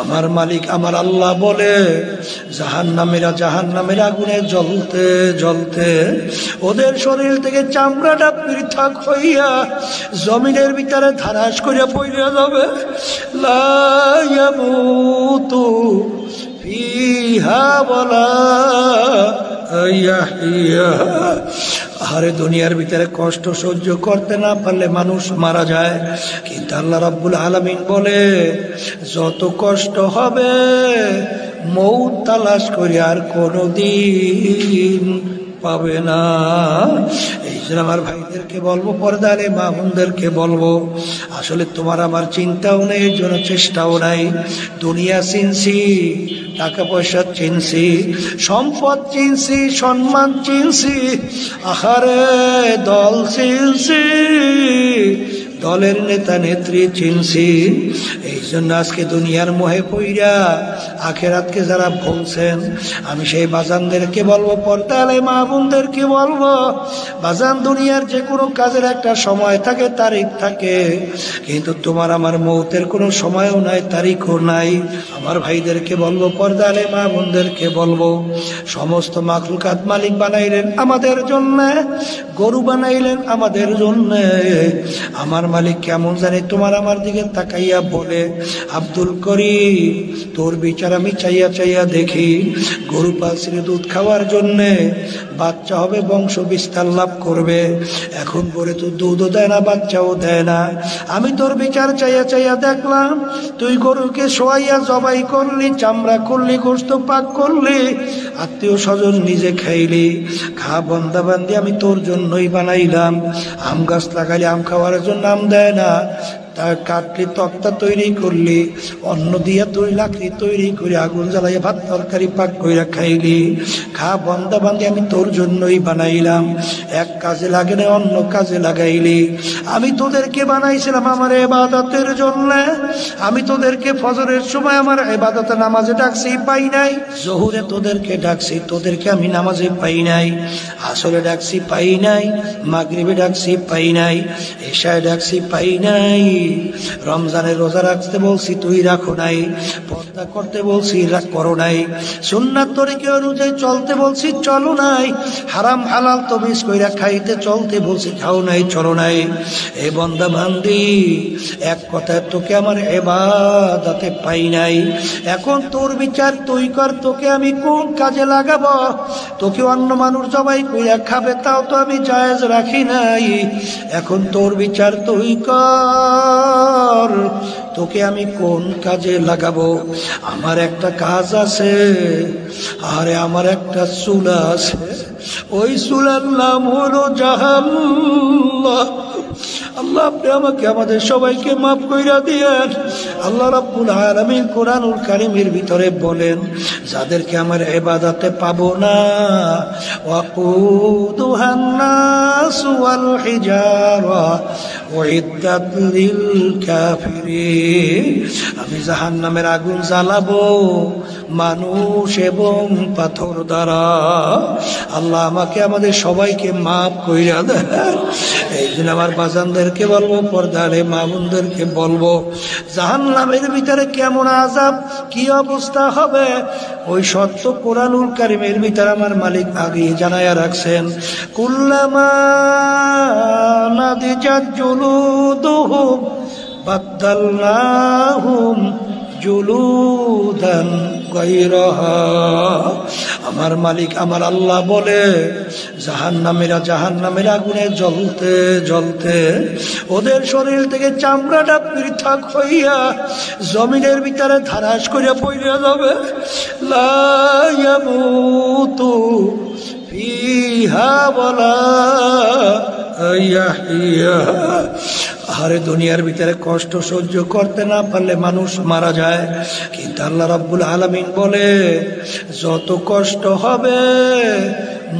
আমার মালিক আমার আল্লাহ বলে জাহান্নামীরা জাহান্নামের আগুনে জ্বলতে জ্বলতে ওদের শরীর থেকে চামড়াটা পৃথক হইয়া জমিনের ভিতরে ধারাস করিয়া পড়িয়া যাবে। লা ইয়ামুতু ফিহা ওয়ালা ইয়াহইয়া। আরে দুনিয়ার ভিতরে কষ্ট সহ্য করতে না পারলে মানুষ মারা যায়, কিন্তু আল্লাহ রাব্বুল আলামিন বলে যত কষ্ট হবে মৌত তালাশ করে আর কোনোদিন পাবে না। এই জন্য আমার ভাইদেরকে বলবো, পর্দারে মা বোনদেরকে বলবো, আসলে তোমার আমার চিন্তাও নেই, এর জন্য চেষ্টাও নাই। দুনিয়া চিনছি, টাকা পয়সা চিনছি, সম্পদ চিনছি, সম্মান চিনছি, আহারে দল চিনছি, দলের নেতা নেত্রী চিনছি। এই জন্য আজকে দুনিয়ার মোহে পইরা আখেরাতকে যারা ভুলছেন, আমি সেই বাজানদেরকে বলবো, পর্দালে মা বোনদেরকে বলবো, বাজান দুনিয়ার যে কোনো কাজের একটা সময় থাকে, তারিখ থাকে, কিন্তু তোমার আমার মৌতের কোনো সময়ও নাই, তারিখও নাই। আমার ভাইদেরকে বলবো, পর্দালে মা বোনদেরকে বলবো, সমস্ত মাখলুকাত মালিক বানাইলেন আমাদের জন্য, গরু বানাইলেন আমাদের জন্য। আমার মালিক কেমন জানি তোমার আমার দিকে তাকাইয়া বলে, আব্দুল করিম তোর বিচার আমি চাইয়া চাইয়া দেখি, গরু পালছিরে দুধ খাওয়ার জন্য, বাচ্চা হবে, বংশ বিস্তার লাভ করবে, এখন পরে তো দুধও দেয় না, বাচ্চাও দেয় না। আমি তোর বিচার চাইয়া চাইয়া দেখলাম, তুই গরুকে শোয়াইয়া জবাই করলি, চামড়া করলি, গোশত পাক করলি, আত্মীয় স্বজন নিজে খাইলি, খা বন্দা বান্দি আমি তোর জন্যই বানাইলাম। আম গাছ লাগাইলে আম খাওয়ার জন্য আম দেয় না, তার কাটলি তক্তা তৈরি করলি, অন্ন দিয়া তুই লাকড়ি তৈরি করে আগুন জ্বালাইয়া ভাত তরকারি পাক কইরা খাইলি, খা বন্দা বান্দি আমি তোর জন্যই বানাইলাম। এক কাজে লাগে না, অন্য কাজে লাগাইলি। আমি তোদেরকে বানাইছিলাম আমার ইবাদতের জন্য। আমি তোদেরকে ফজরের সময় আমার ইবাদতে নামাজে ডাকছি, পাই নাই। জোহরে তোদেরকে ডাকছি, তোদেরকে আমি নামাজে পাই নাই। আসরে ডাকছি, পাই নাই। মাগরিবে ডাকছি, পাই নাই। এশায় ডাকছি, পাই নাই। রমজানের রোজা রাখতে বলছি, তুই রাখো নাই। পর্দা করতে বলছি, করো নাই। সুন্নাত তরিকা অনুযায়ী চলতে বলছি, চলো নাই। হারাম হালাল তমিজ কইরা খাইতে চলতে বলছি, খাও নাই, চলো নাই। এ বন্দা বান্দি, এক কথায় তোকে আমার ইবাদতে পাই নাই। এখন তোর বিচার তুই কর, তোকে আমি কোন কাজে লাগাবো? তোকে অন্য মানুষ জবাই কইরা খাবে, তাও তো আমি জায়েজ রাখি নাই। এখন তোর বিচার তুই কর, তোকে আমি কোন কাজে লাগাবো? আমার একটা কাজ আছে, আরে আমার একটা চুলা আছে, ওই চুলার নাম হলো জাহান্নাম। আল্লাহ আপনি আমাকে আমাদের সবাইকে মাফ কইরা দিয়েন। আল্লাহ রাব্বুল আলামিন কোরআনুল কারীমের ভিতরে বলেন, যাদেরকে আমার ইবাদতে পাবো না, ওয়াকুদুহান নাস ওয়াল হিজারা উইদ্দাত লিল কাফিরিন, আমি জাহান্নামের আগুন জ্বালাবো মানুষ এবং পাথর দ্বারা। আল্লাহ আমাকে আমাদের সবাইকে মাফ কইরা দেন। এই জন্য আমার বাজানদেরকে বলবো, পর্দারে মা বোনদেরকে বলবো, জাহান্নামের ভিতরে কেমন আযাব, কি অবস্থা হবে, ওই সত্য কোরআনুল কারীমের ভিতরে আমার মালিক আগে জানায়া রাখছেন। কুল্লামা নাদিজাত জুলুদুহুম বাদদালনাহুম জুলুদান গায়রাহা। আমার মালিক আমার আল্লাহ বলে, জাহান্নামীরা জাহান্নামের আগুনে জ্বলতে জ্বলতে ওদের শরীর থেকে চামড়াটা পৃথক হইয়া জমিনের ভিতরে ধারাস করিয়া পড়িয়া যাবে। লা ইয়ামুতু ফিহা ওয়ালা ইয়াহইয়া। আরে দুনিয়ার ভিতরে কষ্ট সহ্য করতে না পারলে মানুষ মারা যায়, কিন্তু আল্লাহ রাব্বুল আলামিন বলে যত কষ্ট হবে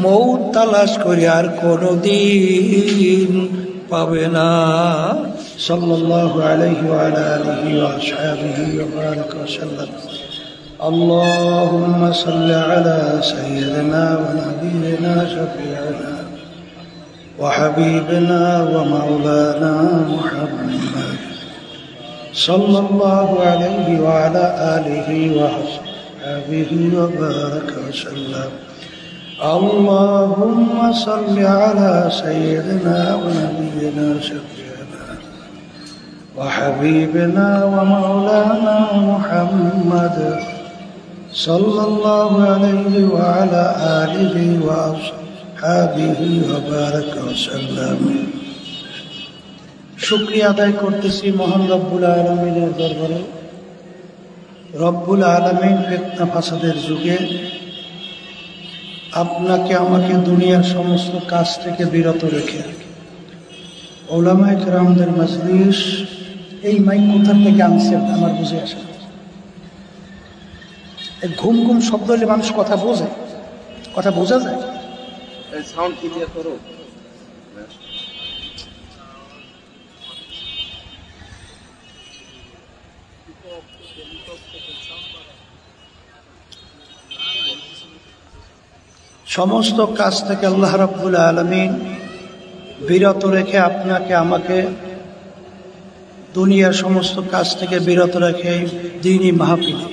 মৌত তালাশ করে আর কোনোদিন পাবে না। সাল্লাল্লাহু আলাইহি ওয়া আলা আলিহি ওয়া আসহাবিহি ওয়া বারাকা ওয়া সাল্লাম। আল্লাহুম্মা সাল্লি আলা সাইয়্যিদিনা ওয়া নাবিয়িনা শাফিঈনা وحبيبنا ومولانا محمد সাল্লাল্লাহু আলাইহি ওয়া আলা আলিহি ওয়া আসহাবিহি ওয়া বারাকা ওয়া সাল্লাম। আল্লাহুম্মা সাল্লি আলা সাইয়্যিদিনা ওয়া নাবিয়িনা শাফি'িনা ওয়া হাবিবিনা ওয়া মাওলানা মুহাম্মাদ সাল্লাল্লাহু আলাইহি ওয়া আলা আলিহি ওয়া আসহাবিহি ওয়া বারাকা ওয়া সাল্লাম। শুকরিয়া আদায় করতেছি মহান রব্বুল আলামিনের দরবারে। রব্বুল আলামিন ফিতনা ফাসাদের যুগে আপনাকে আমাকে দুনিয়ার সমস্ত কাজ থেকে বিরত রেখে উলামায়ে কেরামদের মজলিস, এই মাইক কোথা থেকে আনছেন আমার বুঝে আসে না। ঘুম ঘুম শব্দ হলে মানুষ কথা বোঝে, কথা বোঝা যায়। সাউন্ড ক্লিয়ার করো। সমস্ত কাজ থেকে আল্লাহ রাব্বুল আলামিন বিরত রেখে আপনাকে আমাকে দুনিয়ার সমস্ত কাজ থেকে বিরত রেখে দ্বীনি মাহফিলে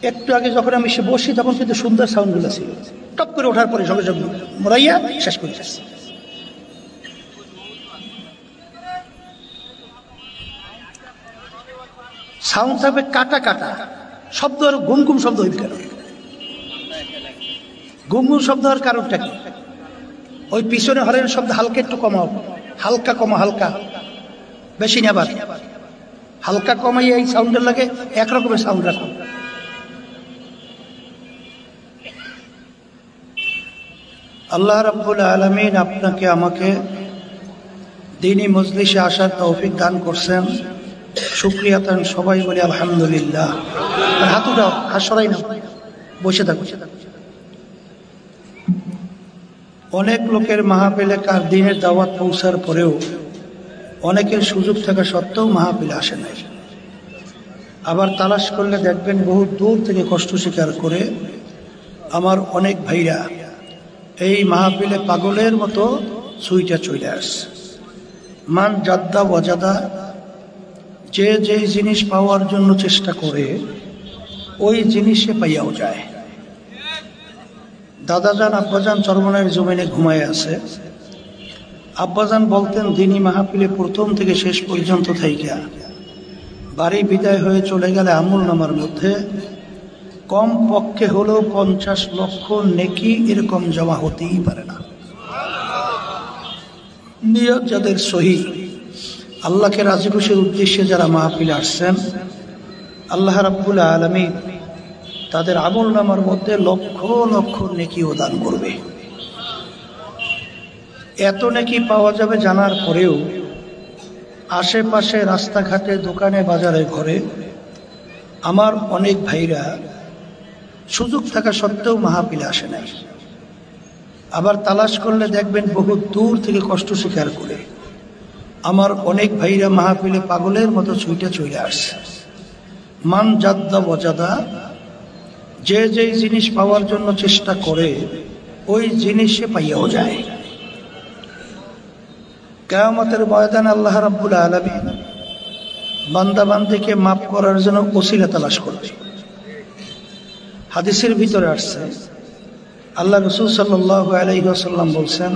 একটু আগে যখন আমি সে বসি তখন কিন্তু সুন্দর সাউন্ডগুলো ছিল, টপ করে ওঠার পরে সঙ্গে সঙ্গে মরাইয়া শেষ করে যাচ্ছে। সাউন্ড থাকবে কাটা কাটা শব্দ, আর গুম গুম শব্দ হইবে কেন? গুম গুম শব্দ হওয়ার কারণটা কি? ওই পিছনে হরেনের শব্দ হালকা একটু কমাও, হালকা কমা, হালকা বেশি না, আবার হালকা কমাইয়া এই সাউন্ডের লাগে একরকমের সাউন্ড রাখো। আল্লাহ রাব্বুল আলামিন আপনাকে আমাকে দ্বীনি মজলিসে আসার তৌফিক দান করছেন, শুকরিয়া তান সবাই বলি আলহামদুলিল্লাহ। হাত উঠাও, হাত সরাই না, বসে থাকো। অনেক লোকের মাহফিলে কার দিনের দাওয়াত পৌঁছার পরেও অনেকের সুযোগ থাকা সত্ত্বেও মাহফিলে আসে নাই। আবার তালাশ করলে দেখবেন বহু দূর থেকে কষ্ট স্বীকার করে আমার অনেক ভাইরা এই মাহফিলে পাগলের মতো ছুইটা চলে আসছে। মান জাদ্দা ওয়াজাদা, যে যেই জিনিস পাওয়ার জন্য চেষ্টা করে ওই জিনিসে পাইয়াও যায়। দাদাজান আব্বাজান চরমনায়ের জমিনে ঘুমায় আছে। আব্বাজান বলতেন দ্বীনি মাহফিলে প্রথম থেকে শেষ পর্যন্ত থাইকা বাড়ি বিদায় হয়ে চলে গেলে আমল নামার মধ্যে কম পক্ষে হলেও 50 লক্ষ নেকি এরকম জমা হতেই পারে না। নিয়ত যাদের সহি, আল্লাহকে রাজি খুশির উদ্দেশ্যে যারা মাহফিলে আসছেন, আল্লাহ রাব্বুল আলামিন তাদের আমল নামার মধ্যে লক্ষ লক্ষ নেকি দান করবে। এত নেকি পাওয়া যাবে জানার পরেও আশেপাশে রাস্তাঘাটে দোকানে বাজারে ঘরে আমার অনেক ভাইরা সুযোগ থাকা সত্ত্বেও মাহফিলে আসে নাই। আবার তালাশ করলে দেখবেন বহু দূর থেকে কষ্ট স্বীকার করে আমার অনেক ভাইরা মাহফিলে পাগলের মতো ছুটে চলে আসছে। মান জাদ্দা ওয়াজাদা, যে যেই জিনিস পাওয়ার জন্য চেষ্টা করে ওই জিনিসে পাইয়াও যায়। কিয়ামতের ময়দানে আল্লাহ রাব্বুল আলামিন বান্দা বান্দীকে মাফ করার জন্য ওসিলা তালাশ করবে। হাদিসের ভিতরে আসছে, আল্লাহ রাসূল সাল্লাল্লাহু আলাইহি ওয়াসাল্লাম বলছেন,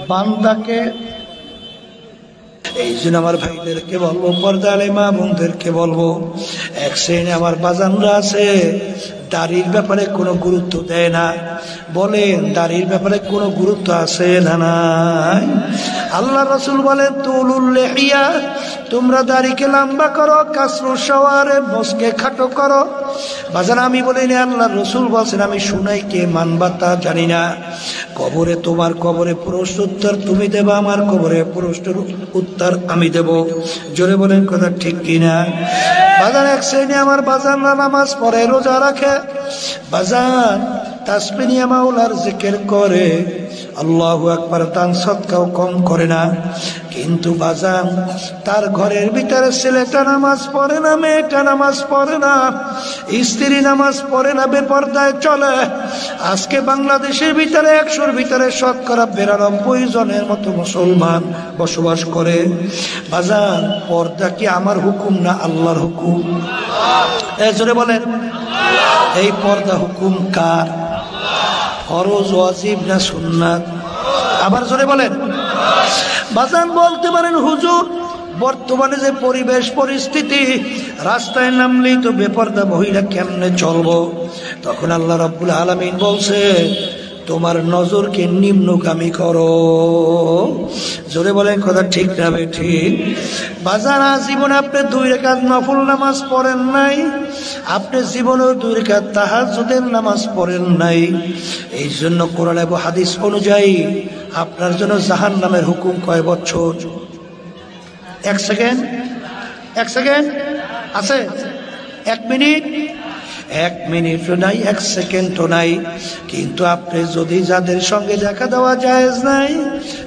বান্দাকে, এই জন্য আমার ভাইদেরকে বলবো, পর্দালে মা বোনদেরকে বলবো, এক শ্রেণী আমার বাজানরা আছে দাড়ির ব্যাপারে কোনো গুরুত্ব দেয় না। বলেন দাড়ির ব্যাপারে কোনো গুরুত্ব আছে না নাই? আল্লাহ রাসূল বলেন তুলুল লিহিয়া, তোমরা দাড়িকে লম্বা করো, কাসরু শাওয়ারে, মোচকে খাটো করো। বাজান আমি বলিনি, আল্লাহ রাসূল বলছেন, আমি শুনাই কে মানবা তা জানি না। কবরে, তোমার কবরে প্রশ্ন উত্তর তুমি দেবা, আমার কবরে প্রশ্নের উত্তর আমি দেব। জোরে বলেন কথা ঠিক কিনা? বাজান এক শ্রেণী আমার বাজানরা নামাজ পড়ে, রোজা রাখে, বাজান তাসবিহ নিয়ে মাওলার জিকির করে, আল্লাহু আকবার, দান সদকাও কম করে না। কিন্তু বাজান তার ঘরের ভিতরে ছেলেটা নামাজ পড়ে না, মেয়েটা নামাজ পড়ে না, স্ত্রী নামাজ পড়ে না, বেপরদায় চলে। আজকে বাংলাদেশের ভিতরে 100-র ভিতরে শতকরা 92 জনের মতো মুসলমান বসবাস করে। বাজান পর্দা কি আমার হুকুম না আল্লাহর হুকুম? জোরে বলেন, এই পর্দা হুকুম কার? ফরজ, ওয়াজিব না সুন্নাত? আবার জোরে বলেন। বাজান বলতে পারেন হুজুর বর্তমানে যে পরিবেশ পরিস্থিতি, রাস্তায় নামলেই তো বেপরদা মহিলা, কেমনে চলবো? তখন আল্লাহ রাব্বুল আলামিন বলছে তোমার নজরকে নিম্নগামী করো। জোরে বলেন কথা ঠিক না ঠিক? বাজার জীবনে আপনি 2 রাকাত নফল নামাজ পড়েন নাই, আপনি জীবনেও 2 রাকাত তাহাজ্জুদের নামাজ পড়েন নাই। এই জন্য কোরআন এবং হাদিস অনুযায়ী আপনার জন্য জাহান্নামের হুকুম কয় বছর? 1 সেকেন্ড, 1 সেকেন্ড আছে? 1 মিনিট? 1 মিনিটও নাই, 1 সেকেন্ডও নাই। কিন্তু আপনি যদি যাদের সঙ্গে দেখা দেওয়া জায়েজ নাই,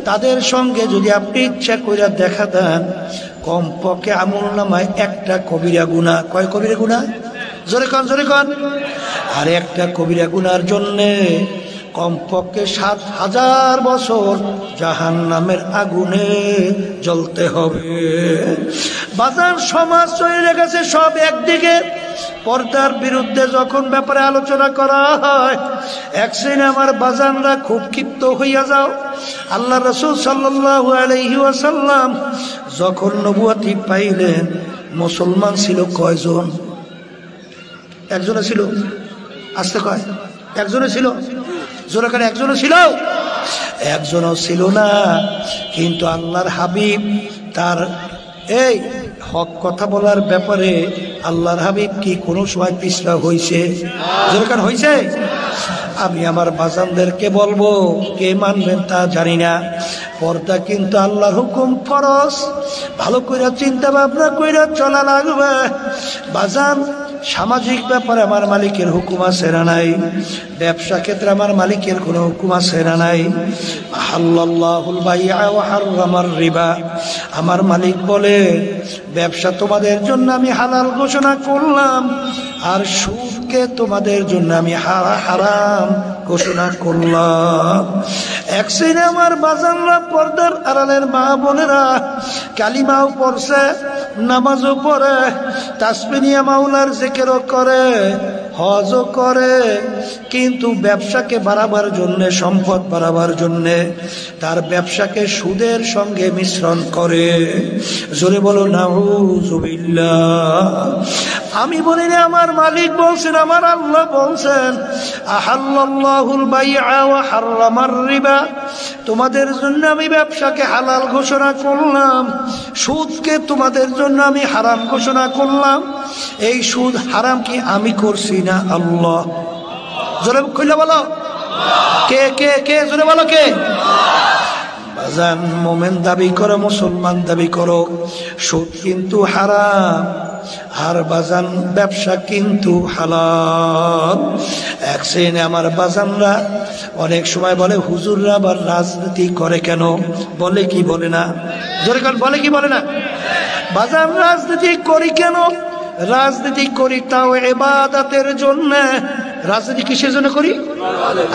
তাদের সঙ্গে যদি আপনি ইচ্ছা করে দেখা দেন, কমপক্ষে আমলনামায় 1টা কবিরা গুনাহ। কয় কবিরা গুনাহ? জোরে কোন, জোরে কোন। আর 1টা কবিরা গুনার জন্যে কমপক্ষে 7000 বছর জাহান্নামের আগুনে জ্বলতে হবে। বাজার সমাজ চলে গেছে সব একদিকে, পর্দার বিরুদ্ধে যখন ব্যাপারে আলোচনা করা হয়, এক শ্রেণী আমার বাজানরা খুব ক্ষিপ্ত হইয়া যাও। আল্লাহ রাসূল সাল্লাল্লাহু আলাইহি ওয়াসাল্লাম যখন নবুয়তি পাইলেন, মুসলমান ছিল কয়জন? একজনে ছিল। আসতে কয় একজনে ছিল। জোরে করে একজনও ছিল? একজনও ছিল না। কিন্তু আল্লাহর হাবিব তার এই হক কথা বলার ব্যাপারে আল্লাহর হাবিব কি কোনো সময় পিছলা হয়েছে? যেরকম হয়েছে। আমি আমার বাজানদেরকে বলবো, কে মানবেন তা জানি না, পর্দা কিন্তু আল্লাহর হুকুম, ফরজ। ভালো করে চিন্তা ভাবনা করে চলা লাগবে। বাজান সামাজিক ব্যাপারে আমার মালিকের হুকুম আছে না নাই? ব্যবসা ক্ষেত্রে আমার মালিকের কোনো হুকুম আছে না নাই? আহাল্লাল্লাহুল বাইআ ওয়া হাররামার রিবা। আমার মালিক বলে ব্যবসা তোমাদের জন্য আমি হালাল ঘোষণা করলাম, আর সুদকে তোমাদের জন্য আমি হারাম ঘোষণা করলাম। এক শ্রেণী আমার বাজানরা পর্দার আড়ালের মা বোনেরা কালিমাও পড়ছে, নামাজও পড়ে, তাসবিহ নিয়ে মাওলার জিকিরও করে, হজও করে, কিন্তু ব্যবসাকে বাড়াবার জন্য, সম্পদ বাড়াবার জন্য তার ব্যবসাকে সুদের সঙ্গে মিশ্রণ করে। জোরে বলো নাউযুবিল্লাহ। আমি বলি না, আমার মালিক বলছেন, আমার আল্লাহ বলছেন, আহাল্লাল্লাহুল বাইআ ওয়া হাররামার রিবা। তোমাদের জন্য আমি ব্যবসাকে হালাল ঘোষণা করলাম, সুদকে তোমাদের জন্য আমি হারাম ঘোষণা করলাম। এই সুদ হারাম কি আমি করছি না আল্লাহ? জোরে কইলা বলো কে কে কে? জোরে বলো কে? বাজান মোমেন দাবি করো, মুসলমান দাবি করো, সুদ কিন্তু হারাম, আর বাজান ব্যবসা কিন্তু হালাল। এক শ্রেণী আমার বাজানরা অনেক সময় বলে, হুজুররা আবার রাজনীতি করে কেন? বলে কি বলে না? জোরে কাল বলে কি বলে না? বাজান রাজনীতি করি কেন? রাজনীতি করি তাও ইবাদতের জন্য। রাজনীতি কিসের জন্য করি?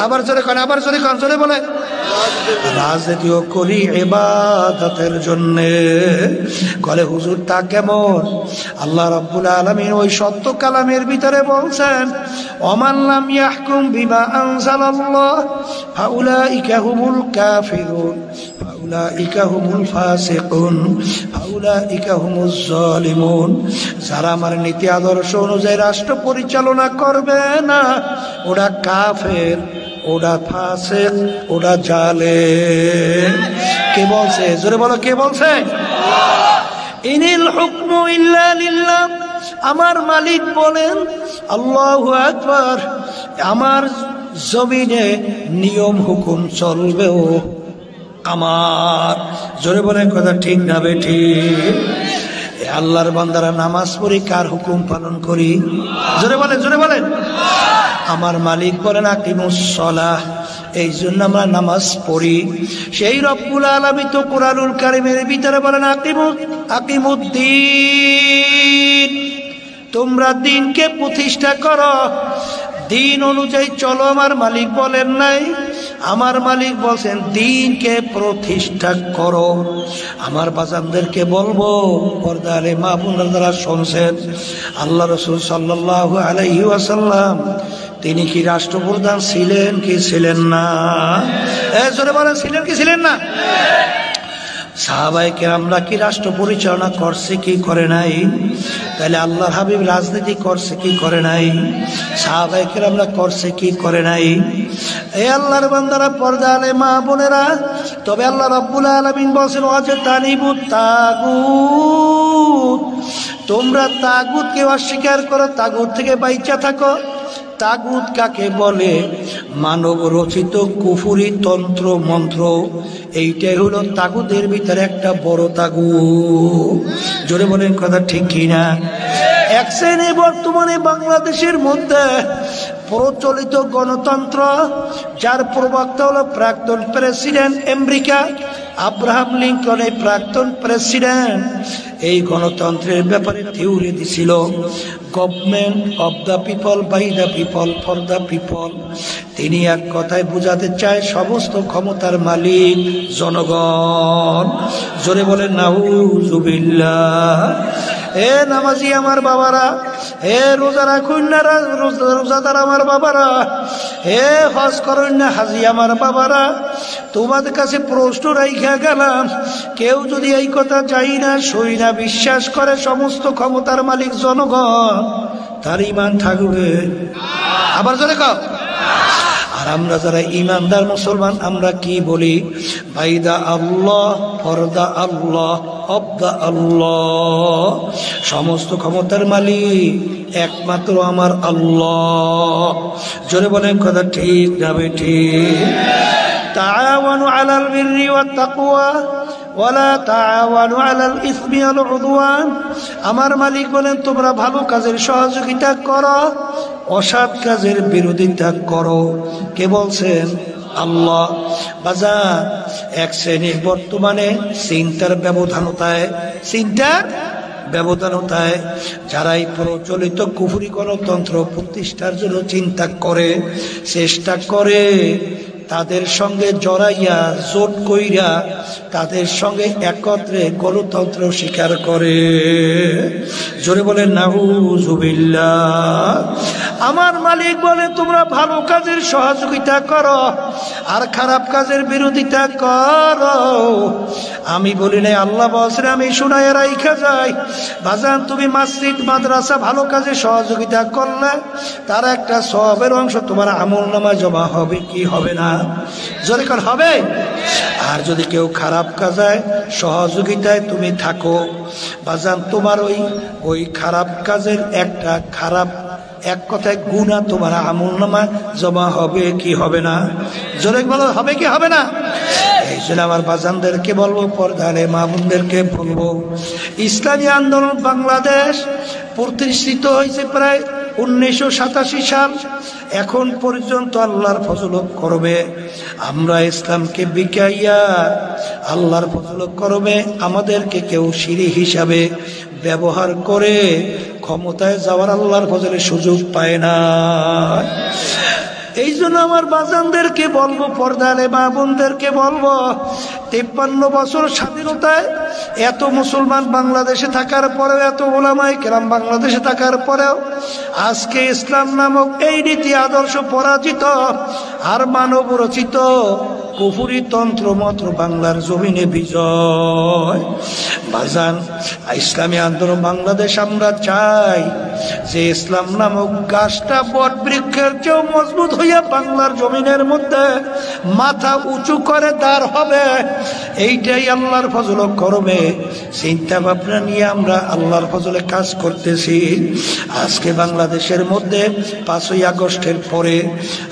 আবার জোরে কান, আবার জোরে কান, জোরে বলে। রাজনীতিও করি ইবাদতের জন্য। বলে হুজুর তা কেমন? আল্লাহ রাব্বুল আলামিন ওই সত্য কালামের ভিতরে বলছেন, ওমান লাম ইয়াহকুম বিমা আনজালাল্লাহ ফাউলাইকা হুমুল কাফিরুন ফাউলাইকা হুমুল ফাসিকুন ফাউলাইকা হুমুজ জালিমুন। যারা আমার নীতি আদর্শ অনুযায়ী রাষ্ট্র পরিচালনা করবে না, ওরা কাফের, ওরা ফাসিক, ওরা জালেম। কে বলছে? জোরে বলো কে বলছে? ইনিল হুকমু ইল্লা লিল্লাহ। আমার মালিক বলেন, আল্লাহু আকবার। আমার জমিনে নিয়ম হুকুম চলবেও আমার। জোরে বলেন কথা ঠিক না বেঠিক? আল্লাহর বান্দারা নামাজ পড়ি, কার হুকুম পালন করি? জোরে বলেন, জোরে বলেন। আমার মালিক বলেন, আকিমুস সালাহ, এই জন্য আমরা নামাজ পড়ি। সেই রব্বুল আলামিন তো কুরআনুল কারীমের ভিতরে বলেন আকিমুদ্দিন, তোমরা দিনকে প্রতিষ্ঠা করো, দিন অনুযায়ী চলো। আমার মালিক বলেন নাই, আমার মালিক বলছেন দিনকে প্রতিষ্ঠা করো। আমার বাজানদেরকে বলবো, পর্দারে মা বোনরা যারা শুনছেন, আল্লাহ রাসূল সাল্লাল্লাহু আলাইহি ওয়াসাল্লাম তিনি কি রাষ্ট্রপ্রধান ছিলেন কি ছিলেন না? জোরে বলেন, ছিলেন কি ছিলেন না? সাহাবায়ে কেরামরা কি রাষ্ট্র পরিচালনা করছে কি করে নাই? তাহলে আল্লাহর হাবিব রাজনীতি করছে কি করে নাই? সাহাবায়ে কেরামরা করছে কি করে নাই? এই আল্লাহর বান্দারা, পর্দা আলে মা বোনেরা, তবে আল্লাহ রাব্বুল আলামিন বলেন ওয়াজতানিবুত তাগুত, তোমরা তাগুতকে অস্বীকার করো, তাগুত থেকে বাইচা থাকো। তাগুত কাকে বলে? মানব রচিত কুফুরি তন্ত্র মন্ত্র, এইটাই হলো তাগুতের ভিতরে একটা বড় তাগুত। জোরে বলেন কথা ঠিক কিনা? এক শ্রেণী বর্তমানে বাংলাদেশের মধ্যে প্রচলিত গণতন্ত্র, যার প্রবক্তা হলো প্রাক্তন প্রেসিডেন্ট আমেরিকা আব্রাহাম লিঙ্কন, এই প্রাক্তন প্রেসিডেন্ট এই গণতন্ত্রের ব্যাপারে থিওরি দিছিল, government of the people, by the people, for the people. তিনি এক কথায় বোঝাতে চায় সমস্ত ক্ষমতার মালিক জনগণ। জোরে বলেন নাউজুবিল্লাহ। হে নামাজি আমার বাবারা, হে রোজা রাখুন না রোজাদার আমার বাবারা, হে হজ করুন না হাজি আমার বাবারা, তোমাদের কাছে প্রশ্ন রাইখা গেলাম, কেউ যদি এই কথা চাই না সই না বিশ্বাস করে সমস্ত ক্ষমতার মালিক জনগণ, তার ঈমান থাকবে? আবার জোরে কও। আর আমরা যারা ঈমানদার মুসলমান, আমরা কি বলি? বাইদা আল্লাহ, ফরদা আল্লাহ, অবদা আল্লাহ, সমস্ত ক্ষমতার মালিক একমাত্র আমার আল্লাহ। জোরে বলেন কথা ঠিক যাবে ঠিক? তাআওয়ানু আলাল বিররি ওয়াত তাকওয়া ওয়ালা তাআওয়ানু আলাল ইসমি ওয়াল উদওয়ান। আমার মালিক বলেন তোমরা ভালো কাজের সহযোগিতা করো, অসৎ কাজের বিরোধিতা করো। কে বলছেন? আল্লাহ। বাজার এক শ্রেণীর বর্তমানে চিন্তার ব্যবধানতায় যারা এই প্রচলিত কুফরি গণতন্ত্র প্রতিষ্ঠার জন্য চিন্তা করে, চেষ্টা করে, তাদের সঙ্গে জড়াইয়া জোট কইরা তাদের সঙ্গে একত্রে গণতন্ত্র স্বীকার করে। জোরে বলেন নাউজুবিল্লাহ। আমার মালিক বলে তোমরা ভালো কাজের সহযোগিতা করো আর খারাপ কাজের বিরোধিতা করো। আমি বলি নাই, আল্লাহ বলছেন, আমি শুনাইয়া রাইখা যাই। বাজান, তুমি মসজিদ মাদ্রাসা ভালো কাজে সহযোগিতা করলে তার একটা সওয়াবের অংশ তোমার আমলনামায় জমা হবে কি হবে না? জোরে কর হবে। আর যদি কেউ খারাপ কাজে সহযোগিতায় তুমি থাকো, বাজান, তোমার ওই খারাপ কাজের একটা খারাপ, এক কথায় গুনাহ তোমার আমলনামায় জমা হবে কি হবে না? জোরে বলো, হবে কি হবে না? এই জন্য আমার বাজানদেরকে বলবো, পর্দারে মা বোনদেরকে বলবো, ইসলামী আন্দোলন বাংলাদেশ প্রতিষ্ঠিত হয়েছে প্রায় 1987 সাল। এখন পর্যন্ত আল্লাহর ফজল করবে আমরা ইসলামকে বিকাইয়া আল্লাহর ফজল করবে আমাদেরকে কেউ সিঁড়ি হিসাবে ব্যবহার করে ক্ষমতায় যাওয়ার আল্লাহর ফজলের সুযোগ পায় না। এই জন্য আমার বাজানদেরকে বলবো, পর্দালে মা বোনদেরকে বলবো, 53 বছর স্বাধীনতায় এত মুসলমান বাংলাদেশে থাকার পরেও, এত ওলামায়ে কেরাম বাংলাদেশে থাকার পরেও আজকে ইসলাম নামক এই নীতি আদর্শ পরাজিত আর মানব রচিত কুফরি তন্ত্র মন্ত্র বাংলার জমিনে বিজয়। বাজান, ইসলামী আন্দোলন বাংলাদেশ আমরা চাই যে ইসলাম নামক গাছটা বট বৃক্ষের চেয়েও মজবুত হইয়া বাংলার জমিনের মধ্যে মাথা উঁচু করে দাঁড় হবে। এইটাই আল্লাহর ফজল করবে চিন্তা ভাবনা নিয়ে আমরা আল্লাহর ফজলে কাজ করতেছি। আজকে বাংলাদেশের মধ্যে 5ই আগস্টের পরে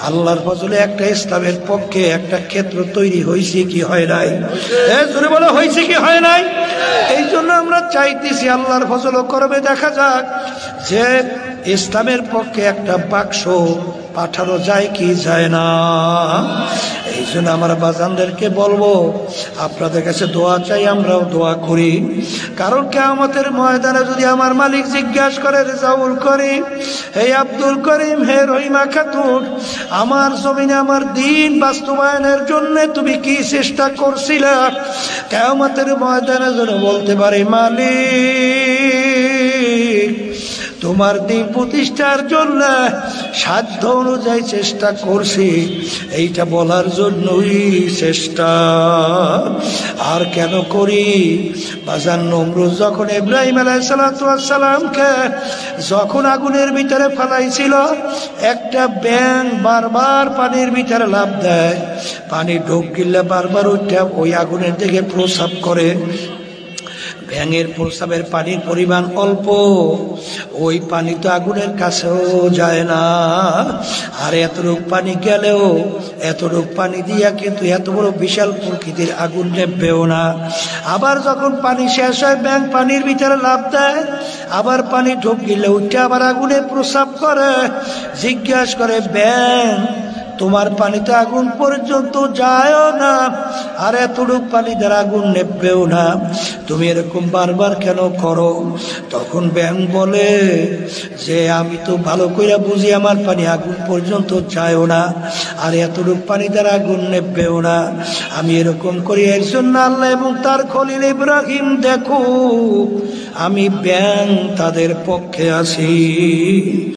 আল্লাহর ফজলে একটা ইসলামের পক্ষে একটা ক্ষেত্র তৈরি হয়েছে কি হয় নাই? জোরে বলে, হয়েছে কি হয় নাই? এই জন্য আমরা চাইতেছি আল্লাহর ফজল করবে। দেখা যাক যে ইসলামের পক্ষে একটা বাক্স পাঠানো যায় কি যায় না? এই জন্য আমার বাজানদেরকে বলবো, আপনাদের কাছে দোয়া চাই, আমরাও দোয়া করি। কারণ কিয়ামতের ময়দানে যদি আমার মালিক জিজ্ঞাসা করে, রেজাউল করিম, হে আব্দুল করিম, হে রহিমা খাতুন, আমার জমিনে আমার দিন বাস্তবায়নের জন্য তুমি কি চেষ্টা করছিলে? কিয়ামতের ময়দানে যেন বলতে পারে, মালিক তোমার দিন প্রতিষ্ঠার জন্য সাধ্য অনুযায়ী চেষ্টা করছি, এইটা বলার জন্যই চেষ্টা। আর কেন করি? বাজান নমরুদ যখন ইব্রাহিম আলাইহিস সালামকে যখন আগুনের ভিতরে ফেলাইছিল, একটা ব্যাঙ বারবার পানির ভিতরে লাফ দেয়, পানি ঢোক গিললে বারবার ওই আগুনের দিকে প্রস্রাব করে। ব্যাঙের প্রস্রাবের পানির পরিমাণ অল্প, ওই পানি তো আগুনের কাছেও যায় না। আর এতটুক পানি গেলেও, এতটুক পানি দিয়া কিন্তু এত বড় বিশাল প্রকৃতির আগুন নেবেও না। আবার যখন পানি শেষ হয়, ব্যাঙ পানির ভিতরে লাফ দেয়, আবার পানি ঢোক গিলে উঠে আবার আগুনে প্রস্রাব করে। জিজ্ঞাসা করে, ব্যাঙ তোমার পানিতে আগুন পর্যন্ত যায়ও না, আর এতটুক পানি দ্বারা আগুন নেবেও না, তুমি এরকম বারবার কেন করো? তখন ব্যাঙ বলে যে, আমি তো ভালো করে বুঝি আমার পানি আগুন পর্যন্ত যায়ও না, আর এতটুক পানি দ্বারা আগুন নেবেও না। আমি এরকম করি এর জন্য আল্লাহ এবং তার খলিল ইব্রাহিম দেখো, আমি ব্যাঙ তাদের পক্ষে আছি।